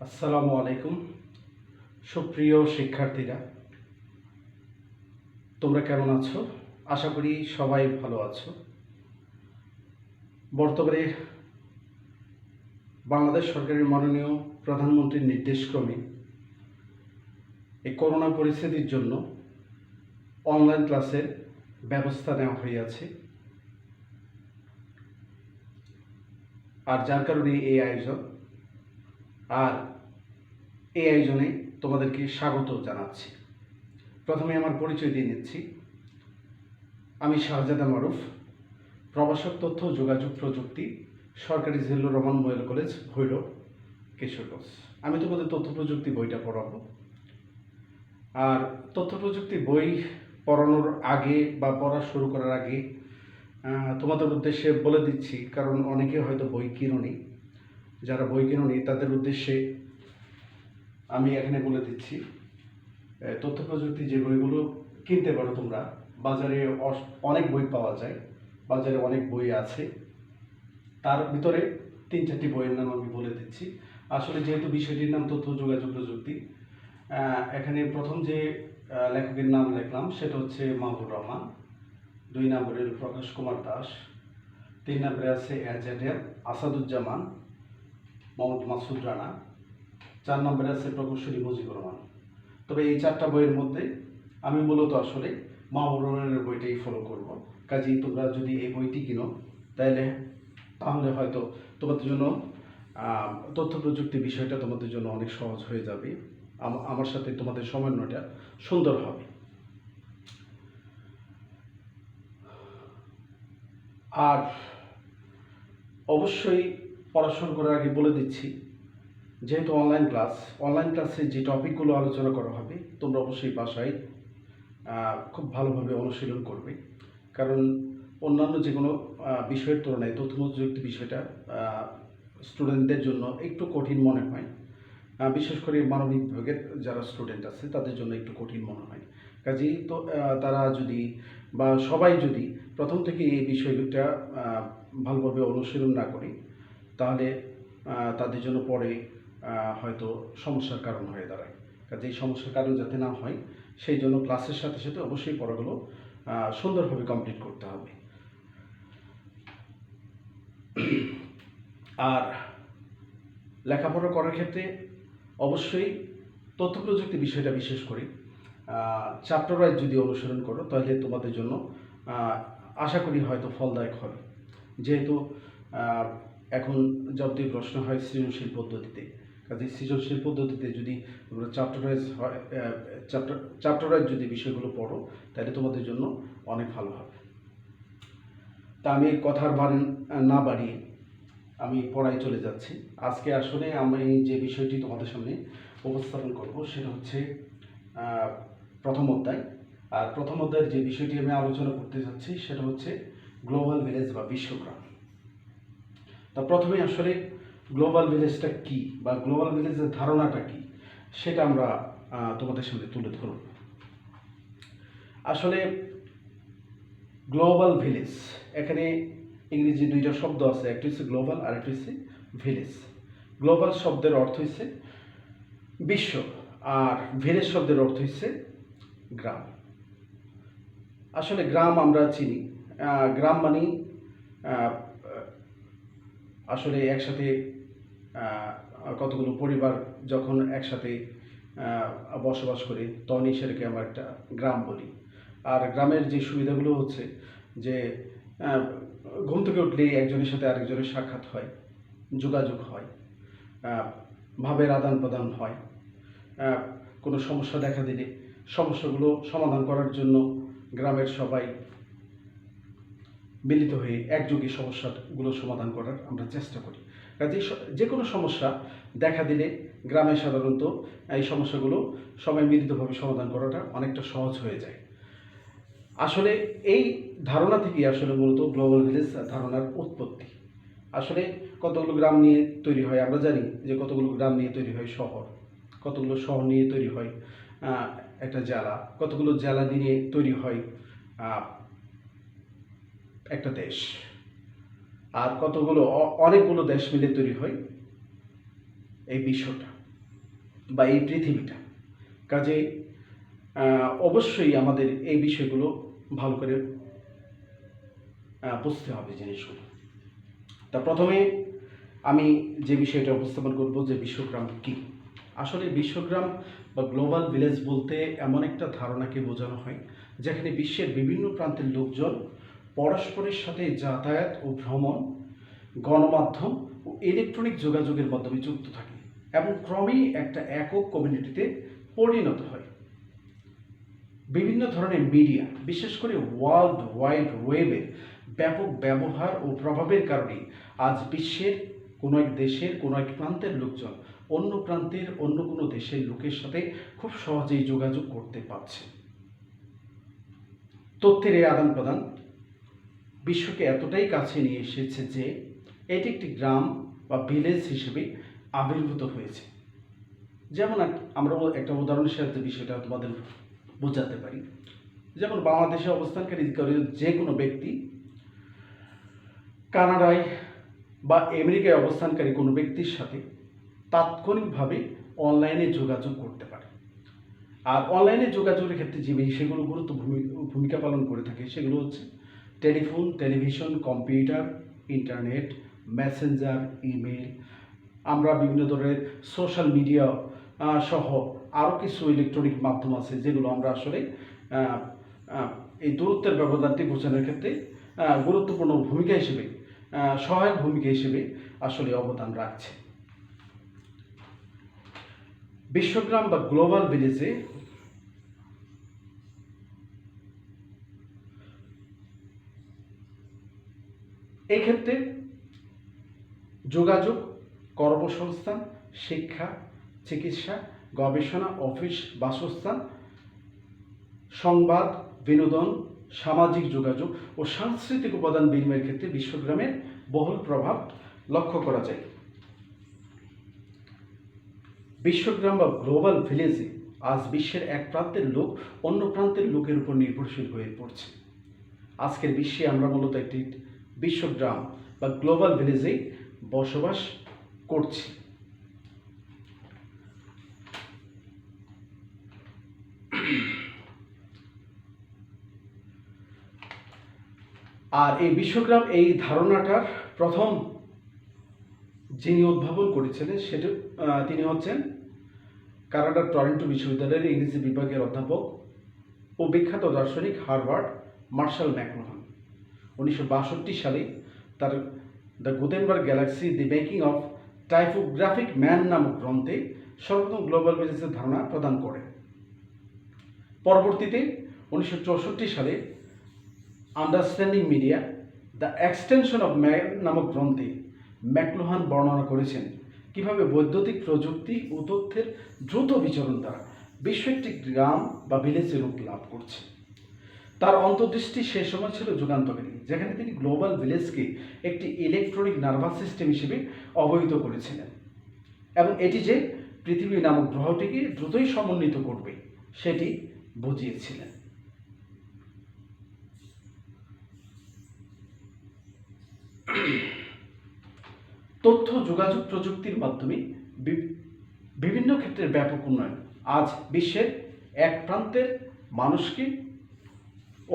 আসসালামু আলাইকুম। সুপ্রিয় শিক্ষার্থীরা, তোমরা কেমন আছো? আশা করি সবাই ভালো আছো। বর্তমানে বাংলাদেশ সরকারের মাননীয় প্রধানমন্ত্রীর নির্দেশক্রমে এই করোনা পরিস্থিতির জন্য অনলাইন ক্লাসের ব্যবস্থা নেওয়া হইয়াছে, আর যার কারণে এই আয়োজন। আর এই আয়োজনে তোমাদেরকে স্বাগত জানাচ্ছি। প্রথমে আমার পরিচয় দিয়ে নিচ্ছি। আমি শাহজাদা মারুফ, প্রভাষক তথ্য ও যোগাযোগ প্রযুক্তি, সরকারি জিল্লুর রহমান মহিলা কলেজ, ভৈরব, কিশোরগঞ্জ। আমি তোমাদের তথ্য প্রযুক্তি বইটা পড়াবো। আর তথ্য প্রযুক্তি বই পড়ানোর আগে বা পড়া শুরু করার আগে তোমাদের উদ্দেশ্যে বলে দিচ্ছি, কারণ অনেকে হয়তো বই কিনোনি। যারা বই কিনোনি তাদের উদ্দেশ্যে আমি এখানে বলে দিচ্ছি, তথ্য প্রযুক্তি যে বইগুলো কিনতে পারো তোমরা। বাজারে অনেক বই পাওয়া যায়, বাজারে অনেক বই আছে। তার ভিতরে 3-4টি বইয়ের নাম আমি বলে দিচ্ছি। আসলে যেহেতু বিষয়টির নাম তথ্য যোগাযোগ প্রযুক্তি, এখানে প্রথম যে লেখকের নাম লিখলাম সেটা হচ্ছে মাহবুবুর রহমান, 2 নম্বরে প্রকাশ কুমার দাস, 3 নম্বরে আছে এজেডের আসাদুজ্জামান মোহাম্মদ মাসুদ রানা, 4 নম্বরে আছে প্রকৌশলী মুজিবুর রহমান। তবে এই 4টা বইয়ের মধ্যে আমি মূলত আসলে মাহবুবুর রহমানের বইটাই ফলো করব। কাজেই তোমরা যদি এই বইটি কিনো তাহলে হয়তো তোমাদের জন্য তথ্য প্রযুক্তি বিষয়টা তোমাদের জন্য অনেক সহজ হয়ে যাবে। আমার সাথে তোমাদের সমন্বয়টা সুন্দর হবে। আর অবশ্যই পড়াশোনা করার আগে বলে দিচ্ছি, যেহেতু অনলাইন ক্লাসে যে টপিকগুলো আলোচনা করা হবে তোমরা অবশ্যই বাসায় খুব ভালোভাবে অনুশীলন করবে। কারণ অন্যান্য যে কোনো বিষয়ের তুলনায় তথ্য প্রযুক্তি বিষয়টা স্টুডেন্টদের জন্য একটু কঠিন মনে হয়। বিশেষ করে মানবিক বিভাগের যারা স্টুডেন্ট আছে তাদের জন্য একটু কঠিন মনে হয়। কাজেই তো তারা যদি বা সবাই যদি প্রথম থেকে এই বিষয়টা ভালোভাবে অনুশীলন না করি, তাহলে তাদের জন্য পরে হয়তো সমস্যার কারণ হয়ে দাঁড়ায়। কাজেই সমস্যার কারণ যাতে না হয় সেই জন্য ক্লাসের সাথে সাথে অবশ্যই পড়াগুলো সুন্দরভাবে কমপ্লিট করতে হবে। আর লেখাপড়া করার ক্ষেত্রে অবশ্যই তথ্য প্রযুক্তি বিষয়টা বিশেষ করে চ্যাপ্টার ওয়াইজ যদি অনুসরণ করো তাহলে তোমাদের জন্য আশা করি হয়তো ফলদায়ক হবে। যেহেতু এখন যাবতীয় প্রশ্ন হয় সৃজনশীল পদ্ধতিতে, কাজে সৃজনশীল পদ্ধতিতে যদি তোমরা চ্যাপ্টার ওয়াইজ যদি বিষয়গুলো পড়ো তাহলে তোমাদের জন্য অনেক ভালো হবে। তা আমি কথার না বাড়িয়ে আমি পড়ায় চলে যাচ্ছি। আজকে আসলে আমি যে বিষয়টি তোমাদের সামনে উপস্থাপন করব সেটা হচ্ছে প্রথম অধ্যায়। আর প্রথম অধ্যায়ের যে বিষয়টি আমি আলোচনা করতে যাচ্ছি সেটা হচ্ছে গ্লোবাল ভিলেজ বা বিশ্বগ্রাম। তা প্রথমে আসলে গ্লোবাল ভিলেজটা কি বা গ্লোবাল ভিলেজের ধারণাটা কি সেটা আমরা তোমাদের সামনে তুলে ধরব। আসলে গ্লোবাল ভিলেজ, এখানে ইংরেজি 2টা শব্দ আছে, একটা হচ্ছে গ্লোবাল আর একটা হচ্ছে ভিলেজ। গ্লোবাল শব্দের অর্থ হচ্ছে বিশ্ব, আর ভিলেজ শব্দের অর্থ হচ্ছে গ্রাম। আসলে গ্রাম আমরা চিনি, গ্রাম মানে আসলে একসাথে কতগুলো পরিবার যখন একসাথে বসবাস করি তখনই সেটাকে আমরা একটা গ্রাম বলি। আর গ্রামের যে সুবিধাগুলো হচ্ছে যে ঘুম থেকে উঠলেই একজনের সাথে আরেকজনের সাক্ষাৎ হয়, যোগাযোগ হয়, ভাবের আদান প্রদান হয়। কোনো সমস্যা দেখা দিলে সমস্যাগুলো সমাধান করার জন্য গ্রামের সবাই মিলিত হয়ে একযোগে সমস্যাগুলো সমাধান করার আমরা চেষ্টা করি। কাজেই যে কোনো সমস্যা দেখা দিলে গ্রামে সাধারণত এই সমস্যাগুলো সবাই মিলিতভাবে সমাধান করাটা অনেকটা সহজ হয়ে যায়। আসলে এই ধারণা থেকেই আসলে মূলত গ্লোবাল ভিলেজ ধারণার উৎপত্তি। আসলে কতগুলো গ্রাম নিয়ে তৈরি হয় আমরা জানি, যে কতগুলো গ্রাম নিয়ে তৈরি হয় শহর, কতগুলো শহর নিয়ে তৈরি হয় একটা জেলা, কতগুলো জেলা নিয়ে তৈরি হয় একটা দেশ, আর কতগুলো অনেকগুলো দেশ মিলে তৈরি হয় এই বিশ্বটা। বা এই পৃথিবীটা। কাজে অবশ্যই আমাদের এই বিষয়গুলো ভালো করে বুঝতে হবে জিনিসগুলো। তা প্রথমে আমি যে বিষয়টা উপস্থাপন করব যে বিশ্বগ্রাম কী। আসলে বিশ্বগ্রাম বা গ্লোবাল ভিলেজ বলতে এমন একটা ধারণাকে বোঝানো হয় যেখানে বিশ্বের বিভিন্ন প্রান্তের লোকজন পরস্পরের সাথে যাতায়াত ও ভ্রমণ, গণমাধ্যম ও ইলেকট্রনিক যোগাযোগের মাধ্যমে যুক্ত থাকে এবং ক্রমেই একটা একক কমিউনিটিতে পরিণত হয়। বিভিন্ন ধরনের মিডিয়া, বিশেষ করে ওয়ার্ল্ড ওয়াইড ওয়েবের ব্যাপক ব্যবহার ও প্রভাবের কারণে আজ বিশ্বের কোনো এক দেশের কোনো এক প্রান্তের লোকজন অন্য প্রান্তের অন্য কোনো দেশের লোকের সাথে খুব সহজেই যোগাযোগ করতে পারছে। তথ্যের এই আদান প্রদান বিশ্বকে এতটাই কাছে নিয়ে এসেছে যে এটি একটি গ্রাম বা ভিলেজ হিসেবে আবির্ভূত হয়েছে। যেমন আমরা একটা উদাহরণের সাহায্যে বিষয়টা তোমাদের বোঝাতে পারি। যেমন বাংলাদেশে অবস্থানকারী যে কোনো ব্যক্তি কানাডায় বা আমেরিকায় অবস্থানকারী কোনো ব্যক্তির সাথে তাৎক্ষণিকভাবে অনলাইনে যোগাযোগ করতে পারে। আর অনলাইনে যোগাযোগের ক্ষেত্রে যে বিষয়গুলো গুরুত্বপূর্ণ ভূমিকা পালন করে থাকে সেগুলো হচ্ছে telephone, television, computer, internet, Messenger, email. আমরা বিভিন্ন ধরনের সোশ্যাল মিডিয়া সহ আরও কিছু ইলেকট্রনিক মাধ্যম আছে যেগুলো আমরা আসলে এই দূরত্বের ব্যবধানটি বোঝানোর ক্ষেত্রে গুরুত্বপূর্ণ ভূমিকা হিসেবে, সহায়ক ভূমিকা হিসেবে আসলে অবদান রাখছে। বিশ্বগ্রাম বা গ্লোবাল ভিলেজে এই ক্ষেত্রে যোগাযোগ, কর্মসংস্থান, শিক্ষা, চিকিৎসা, গবেষণা, অফিস, বাসস্থান, সংবাদ, বিনোদন, সামাজিক যোগাযোগ ও সাংস্কৃতিক উপাদান বিনিময়ের ক্ষেত্রে বিশ্বগ্রামের বহুল প্রভাব লক্ষ্য করা যায়। বিশ্বগ্রাম বা গ্লোবাল ভিলেজে আজ বিশ্বের এক প্রান্তের লোক অন্য প্রান্তের লোকের উপর নির্ভরশীল হয়ে পড়ছে। আজকের বিশ্বে আমরা মূলত একটি বিশ্বগ্রাম বা গ্লোবাল ভিলেজে বসবাস করছি। আর এই বিশ্বগ্রাম এই ধারণাটার প্রথম যিনি উদ্ভাবন করেছিলেন তিনি হচ্ছেন কানাডার টরন্টো বিশ্ববিদ্যালয়ের ইংরেজি বিভাগের অধ্যাপক ও বিখ্যাত দার্শনিক হার্বার্ট মার্শাল ম্যাকলুহান। 1962 সালে তার the Gutenberg Galaxy the making of typographic man নামক গ্রন্থে সর্বপ্রথম গ্লোবাল ভিলেজের ধারণা প্রদান করেন। পরবর্তীতে 1964 সালে understanding media the extension of man নামক গ্রন্থে ম্যাকলুহান বর্ণনা করেছেন কিভাবে বৈদ্যুতিক প্রযুক্তি ও তথ্যের দ্রুত বিচরণ দ্বারা বিশ্ব একটি গ্রাম বা ভিলেজে রূপ লাভ করছে। তার অন্তর্দৃষ্টি সে সময় ছিল যুগান্তকারী, যেখানে তিনি গ্লোবাল ভিলেজকে একটি ইলেকট্রনিক নার্ভাস সিস্টেম হিসেবে অবহিত করেছিলেন এবং এটি যে পৃথিবী নামক গ্রহটিকে দ্রুতই সমন্বিত করবে সেটি বুঝিয়েছিলেন। তথ্য যোগাযোগ প্রযুক্তির মাধ্যমে বিভিন্ন ক্ষেত্রের ব্যাপক উন্নয়ন আজ বিশ্বের এক প্রান্তের মানুষকে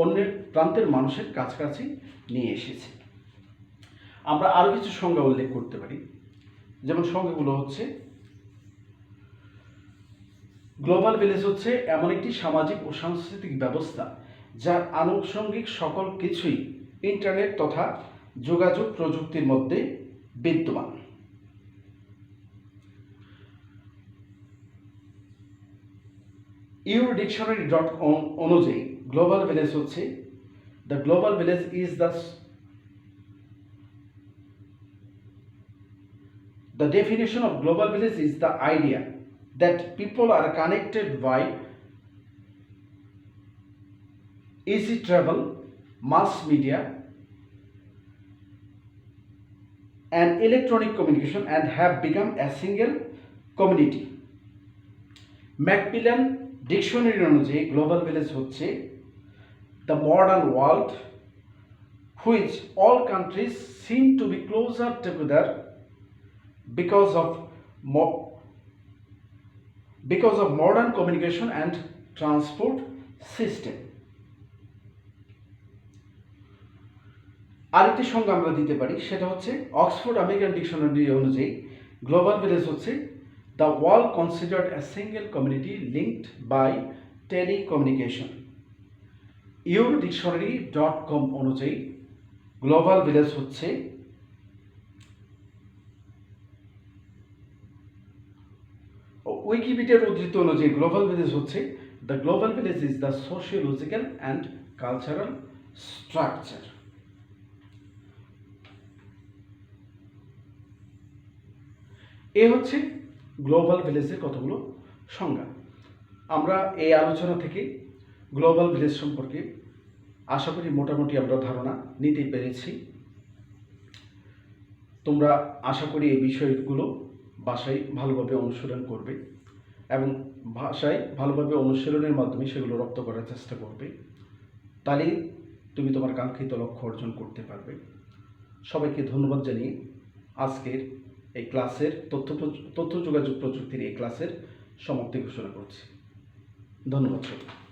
অন্যের প্রান্তের মানুষের কাছাকাছি নিয়ে এসেছে। আমরা আরও কিছু সংজ্ঞা উল্লেখ করতে পারি, যেমন সংজ্ঞাগুলো হচ্ছে গ্লোবাল ভিলেজ হচ্ছে এমন একটি সামাজিক ও সাংস্কৃতিক ব্যবস্থা যার আনুষঙ্গিক সকল কিছুই ইন্টারনেট তথা যোগাযোগ প্রযুক্তির মধ্যে বিদ্যমান। EUDictionary.com অনুযায়ী গ্লোবাল ভিলেজ হচ্ছে the global village is the definition of global village is the idea that people are connected by easy travel, mass media and electronic communication and have become a single community. Macmillan dictionary অনুযায়ী global village হচ্ছে the modern world which all countries seem to be closer together because of because of modern communication and transport system. আরেকটি সংজ্ঞা আমরা দিতে পারি, সেটা হচ্ছে Oxford American dictionary অনুযায়ী গ্লোবাল ভিলেজ হচ্ছে the world considered a single community linked by telecommunication. eurodictionary.com অনুযায়ী গ্লোবাল ভিলেজ হচ্ছে উইকিপিডিয়ার উদ্ধৃত অনুযায়ী গ্লোবাল ভিলেজ হচ্ছে the global village is the sociological and cultural structure. এ হচ্ছে গ্লোবাল ভিলেজের কতগুলো সংজ্ঞা। আমরা এই আলোচনা থেকে গ্লোবাল ভিলেজ সম্পর্কে আশা করি মোটামুটি আমরা ধারণা নিতে পেরেছি। তোমরা আশা করি এই বিষয়গুলো বাসায় ভালোভাবে অনুশীলন করবে এবং ভাষায় ভালোভাবে অনুশীলনের মাধ্যমে সেগুলো রপ্ত করার চেষ্টা করবে, তাহলেই তুমি তোমার কাঙ্ক্ষিত লক্ষ্য অর্জন করতে পারবে। সবাইকে ধন্যবাদ জানিয়ে আজকের এই ক্লাসের তথ্য যোগাযোগ প্রযুক্তির এই ক্লাসের সমাপ্তি ঘোষণা করছি। ধন্যবাদ সবাই।